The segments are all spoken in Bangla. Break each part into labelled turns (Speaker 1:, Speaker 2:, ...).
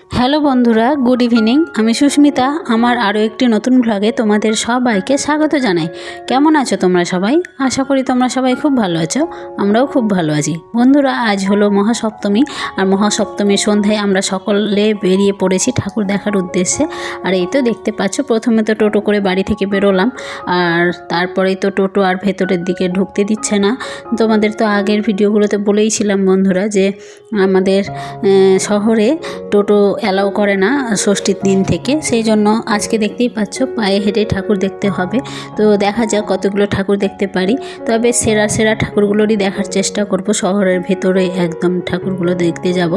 Speaker 1: হ্যালো বন্ধুরা, গুড ইভিনিং। আমি সুস্মিতা। আমার আরও একটি নতুন ব্লগে তোমাদের সবাইকে স্বাগত জানাই। কেমন আছো তোমরা সবাই? আশা করি তোমরা সবাই খুব ভালো আছো। আমরাও খুব ভালো আছি। বন্ধুরা, আজ হলো মহাসপ্তমী, আর মহাসপ্তমীর সন্ধ্যায় আমরা সকলে বেরিয়ে পড়েছি ঠাকুর দেখার উদ্দেশ্যে। আর এই তো দেখতে পাচ্ছ, প্রথমে তো টোটো করে বাড়ি থেকে বেরোলাম, আর তারপরেই তো টোটো আর ভেতরের দিকে ঢুকতে দিচ্ছে না। তোমাদের তো আগের ভিডিওগুলোতে বলেইছিলাম বন্ধুরা যে আমাদের শহরে টোটো অ্যালাউ করে না ষষ্ঠীর দিন থেকে। সেই জন্য আজকে দেখতেই পাচ্ছ পায়ে হেঁটে ঠাকুর দেখতে হবে। তো দেখা যাক কতগুলো ঠাকুর দেখতে পারি। তবে সেরা সেরা ঠাকুরগুলোরই দেখার চেষ্টা করব। শহরের ভেতরে একদম ঠাকুরগুলো দেখতে যাব,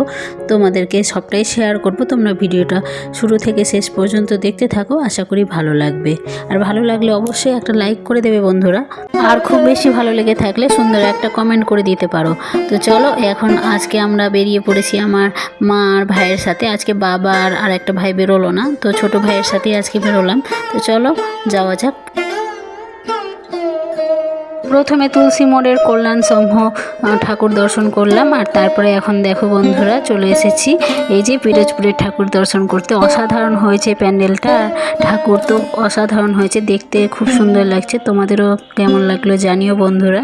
Speaker 1: তোমাদেরকে সবটাই শেয়ার করব। তোমরা ভিডিওটা শুরু থেকে শেষ পর্যন্ত দেখতে থাকো, আশা করি ভালো লাগবে। আর ভালো লাগলে অবশ্যই একটা লাইক করে দেবে বন্ধুরা। আর খুব বেশি ভালো লেগে থাকলে সুন্দর একটা কমেন্ট করে দিতে পারো। তো চলো, এখন আজকে আমরা বেরিয়ে পড়েছি আমার মা আর ভাইয়ের সাথে। আজকে বাবা আর একটা ভাই বেরোলো না, তো ছোট ভাইয়ের সাথেই আজকে বেরোলাম। তো চলো যাওয়া যাক। প্রথমে তুলসী মোড়ের কল্যাণ সমূহ ঠাকুর দর্শন করলাম, আর তারপরে এখন দেখো বন্ধুরা চলে এসেছি এই যে পিরোজপুরের ঠাকুর দর্শন করতে। অসাধারণ হয়েছে প্যান্ডেলটা, ঠাকুর তো অসাধারণ হয়েছে, দেখতে খুব সুন্দর লাগছে। তোমাদেরও কেমন লাগলো জানিও বন্ধুরা।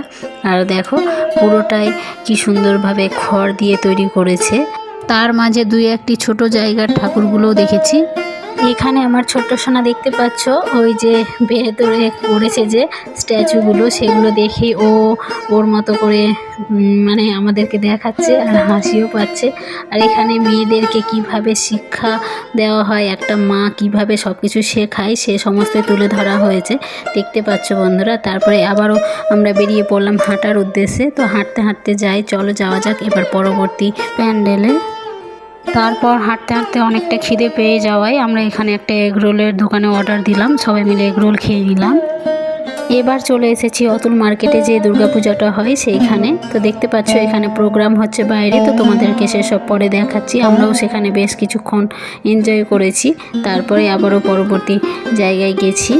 Speaker 1: আর দেখো পুরোটাই কি সুন্দরভাবে খড় দিয়ে তৈরি করেছে। তার মাঝে দুই একটি ছোট জায়গার ঠাকুরগুলোও দেখেছি। এখানে আমার ছোট্ট সোনা দেখতে পাচ্ছ, ওই যে ভেতরে করেছে যে স্ট্যাচুগুলো, সেগুলো দেখেই ওর মতো করে মানে আমাদেরকে দেখাচ্ছে আর হাসিও পাচ্ছে। আর এখানে মেয়েদেরকে কিভাবে শিক্ষা দেওয়া হয়, একটা মা কিভাবে সব কিছু শেখায়, সে সমস্ত তুলে ধরা হয়েছে, দেখতে পাচ্ছ বন্ধুরা। তারপরে আবারও আমরা বেরিয়ে পড়লাম হাঁটার উদ্দেশ্যে। তো হাঁটতে হাঁটতে যাই, চলো যাওয়া যাক এবার পরবর্তী প্যান্ডেলে। তারপর হাঁটতে হাঁটতে অনেকটা খিদে পেয়ে যাওয়ায় আমরা এখানে একটা এগরোলের দোকানে অর্ডার দিলাম, সবাই মিলে এগরোল খেয়ে নিলাম। এবার চলে এসেছি অতুল মার্কেটে, যে দুর্গাপূজাটা হয় সেইখানে। তো দেখতে পাচ্ছ এখানে প্রোগ্রাম হচ্ছে বাইরে, তো তোমাদেরকে সেসব পরে দেখাচ্ছি। আমরাও সেখানে বেশ কিছুক্ষণ এনজয় করেছি, তারপরে আবারও পরবর্তী জায়গায় গেছি।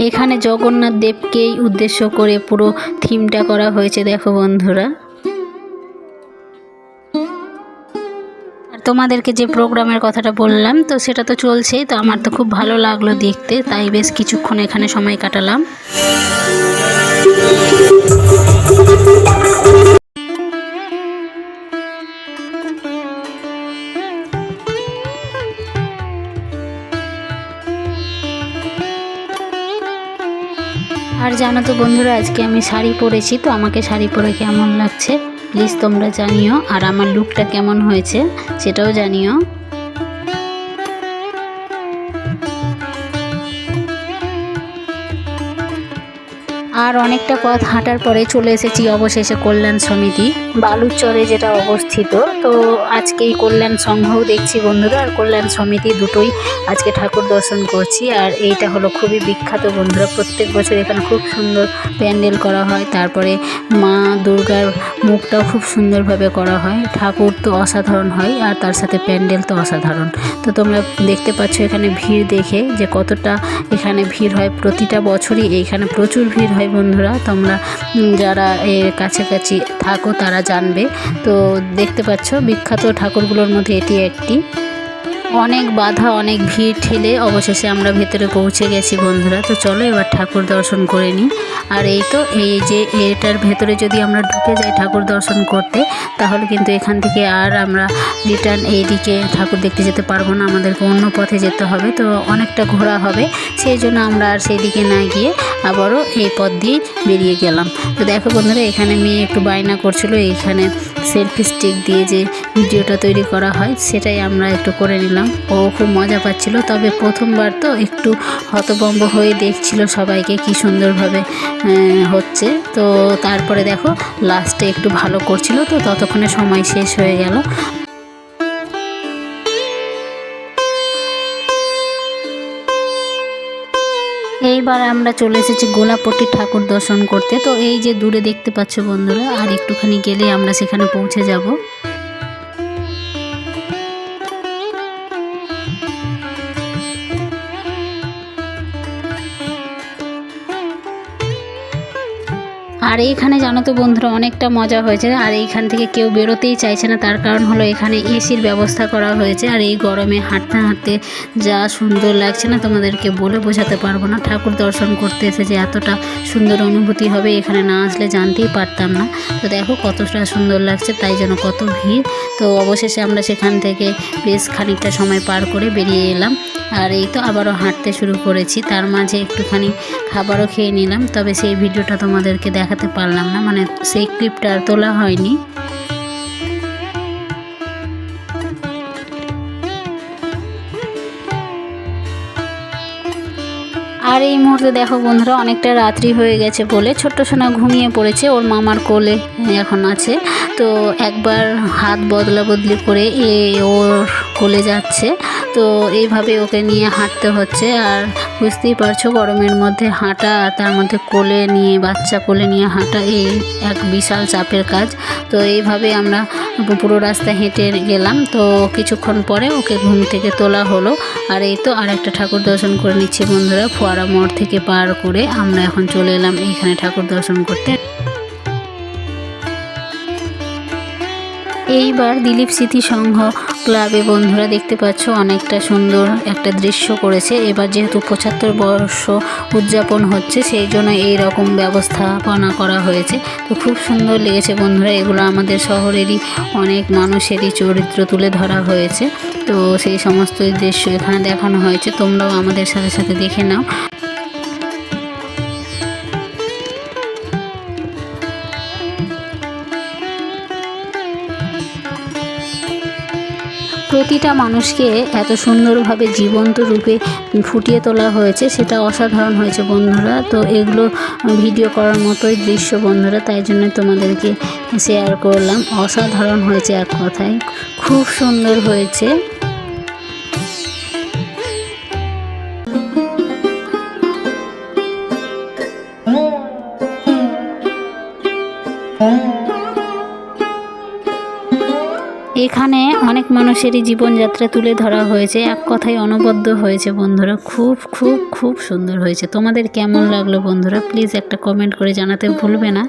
Speaker 1: এখানে জগন্নাথ দেবকেই উদ্দেশ্য করে পুরো থিমটা করা হয়েছে, দেখো বন্ধুরা। আর তোমাদেরকে যে প্রোগ্রামের কথাটা বললাম, তো সেটা তো চলছেই। তো আমার তো খুব ভালো লাগলো দেখতে, তাই বেশ কিছুক্ষণ এখানে সময় কাটালাম। আর জানো তো বন্ধুরা, আজকে আমি শাড়ি পরেছি, তো আমাকে শাড়ি পরে কেমন লাগছে প্লিজ তোমরা জানিও। আর আমার লুকটা কেমন হয়েছে সেটাও জানিও। আর অনেকটা পথ হাঁটার পরে চলে এসেছি অবশেষে কল্যাণ সমিতি বালুচরে, যেটা অবস্থিত। তো আজকে এই কল্যাণ সংঘও দেখছি বন্ধুরা, আর কল্যাণ সমিতি দুটোই আজকে ঠাকুর দর্শন করছি। আর এইটা হলো খুবই বিখ্যাত বন্ধুরা, প্রত্যেক বছর এখানে খুব সুন্দর প্যান্ডেল করা হয়। তারপরে মা দুর্গার মুখটাও খুব সুন্দরভাবে করা হয়। ঠাকুর তো অসাধারণ হয়, আর তার সাথে প্যান্ডেল তো অসাধারণ। তো তোমরা দেখতে পাচ্ছ এখানে ভিড় দেখে যে কতটা এখানে ভিড় হয়। প্রতিটা বছরই এইখানে প্রচুর ভিড় হয় বন্ধুরা, তোমরা যারা এর কাছাকাছি থাকো তারা জানবে। তো দেখতে পাচ্ছ বিখ্যাত ঠাকুরগুলোর মধ্যে এটি একটি। অনেক বাধা, অনেক ভিড় ঠেলে অবশেষে আমরা ভেতরে পৌঁছে গেছি বন্ধুরা। তো চলো এবার ঠাকুর দর্শন করে নিই। আর এই তো এই যে এটার ভেতরে যদি আমরা ঢুকে যাই ঠাকুর দর্শন করতে, তাহলে কিন্তু এখান থেকে আর আমরা রিটার্ন এইদিকে ঠাকুর দেখতে যেতে পারবো না, আমাদেরকে অন্য পথে যেতে হবে। তো অনেকটা ঘোরা হবে, সেই জন্য আমরা আর সেই দিকে না গিয়ে আবারও এই পথ দিয়ে বেরিয়ে গেলাম। তো দেখো বন্ধুরা, এখানে মেয়ে একটু বায়না করছিল, এইখানে সেলফি স্টিক দিয়ে যে ভিডিওটা তৈরি করা হয় সেটাই আমরা একটু করে নিলাম। ও খুব মজা পাচ্ছিল, তবে প্রথমবার তো একটু হতভম্ব হয়ে দেখছিল সবাইকে কি সুন্দরভাবে হচ্ছে। তো তারপরে দেখো লাস্টে একটু ভালো করছিল, তো ততক্ষণে সময় শেষ হয়ে গেল। এইবার আমরা চলে এসেছি গোলাপট্টি ঠাকুর দর্শন করতে। তো এই যে দূরে দেখতে পাচ্ছ বন্ধুরা, আর একটুখানি গেলে আমরা সেখানে পৌঁছে যাব। আর এইখানে জানো তো বন্ধুরা অনেকটা মজা হয়েছে। আর এইখান থেকে কেউ বেরোতেই চাইছে না, তার কারণ হলো এখানে এসির ব্যবস্থা করা হয়েছে। আর এই গরমে হাঁটতে হাঁটতে যা সুন্দর লাগছে না, তোমাদেরকে বলে বোঝাতে পারবো না। ঠাকুর দর্শন করতে এসে যে এতটা সুন্দর অনুভূতি হবে এখানে না আসলে জানতেই পারতাম না। তো দেখো কতটা সুন্দর লাগছে, তাই জন্য কত ভিড়। তো অবশেষে আমরা সেখান থেকে বেশ খানিকটা সময় পার করে বেরিয়ে এলাম। আর এই তো আবারও হাঁটতে শুরু করেছি, তার মাঝে একটুখানি খাবারও খেয়ে নিলাম। তবে সেই ভিডিওটা তোমাদেরকে দেখাতে পারলাম না, মানে সেই ক্লিপটা আর তোলা হয়নি। আর এই মুহূর্তে দেখো বন্ধুরা অনেকটা রাত্রি হয়ে গেছে বলে ছোট্ট সোনা ঘুমিয়ে পড়েছে, ওর মামার কোলে এখন আছে। তো একবার হাত বদলা বদলি করে ওর কোলে যাচ্ছে। তো এইভাবে ওকে নিয়ে হাঁটতে হচ্ছে। আর বুঝতেই পারছো গরমের মধ্যে হাঁটা, তার মধ্যে কোলে নিয়ে বাচ্চা কোলে নিয়ে হাঁটা এই এক বিশাল চাপের কাজ। তো এইভাবে আমরা পুরো রাস্তা হেঁটে গেলাম। তো কিছুক্ষণ পরে ওকে ঘুম থেকে তোলা হলো। আর এই তো আর একটা ঠাকুর দর্শন করে নিচ্ছি বন্ধুরা। ফোয়ারা মোড় থেকে পার করে আমরা এখন চলে এলাম এইখানে ঠাকুর দর্শন করতে। এইবার দিলীপ স্মৃতি সংঘ ক্লাবে বন্ধুরা দেখতে পাচ্ছ অনেকটা সুন্দর একটা দৃশ্য করেছে। এবার যেহেতু 75 বর্ষ উদযাপন হচ্ছে, সেই জন্য এই রকম ব্যবস্থাপনা করা হয়েছে। তো খুব সুন্দর লেগেছে বন্ধুরা। এগুলো আমাদের শহরেরই অনেক মানুষেরই চরিত্র তুলে ধরা হয়েছে। তো সেই সমস্ত দৃশ্য এখানে দেখানো হয়েছে, তোমরাও আমাদের সাথে সাথে দেখে নাও। প্রতিটা মানুষকে এত সুন্দরভাবে জীবন্ত রূপে ফুটিয়ে তোলা হয়েছে, সেটা অসাধারণ হয়েছে বন্ধুরা। তো এগুলো ভিডিও করার মতোই দৃশ্য বন্ধুরা, তাই জন্য তোমাদেরকে শেয়ার করলাম। অসাধারণ হয়েছে এক কথায়, খুব সুন্দর হয়েছে। এখানে অনেক মানুষেরই জীবনযাত্রা তুলে ধরা হয়েছে, এক কথায় অনবদ্য হয়েছে বন্ধুরা। খুব খুব খুব সুন্দর হয়েছে। তোমাদের কেমন লাগলো বন্ধুরা, প্লিজ একটা কমেন্ট করে জানাতে ভুলবে না।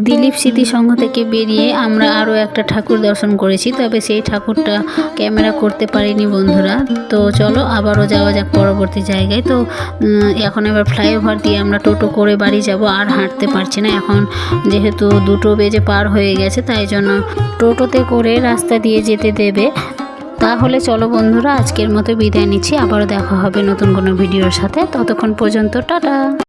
Speaker 1: দিলীপ স্মৃতি সংঘ থেকে বেরিয়ে আমরা আরও একটা ঠাকুর দর্শন করেছি, তবে সেই ঠাকুরটা ক্যামেরা করতে পারিনি বন্ধুরা। তো চলো আবারও যাওয়া যাক পরবর্তী জায়গায়। তো এখন এবার ফ্লাইওভার দিয়ে আমরা টোটো করে বাড়ি যাব, আর হাঁটতে পারছি না এখন, যেহেতু 2 বেজে পার হয়ে গেছে, তাই জন্য টোটোতে করে রাস্তা দিয়ে যেতে দেবে। তাহলে চলো বন্ধুরা আজকের মতো বিদায় নিচ্ছি, আবারও দেখা হবে নতুন কোনো ভিডিওর সাথে। ততক্ষণ পর্যন্ত টাটা।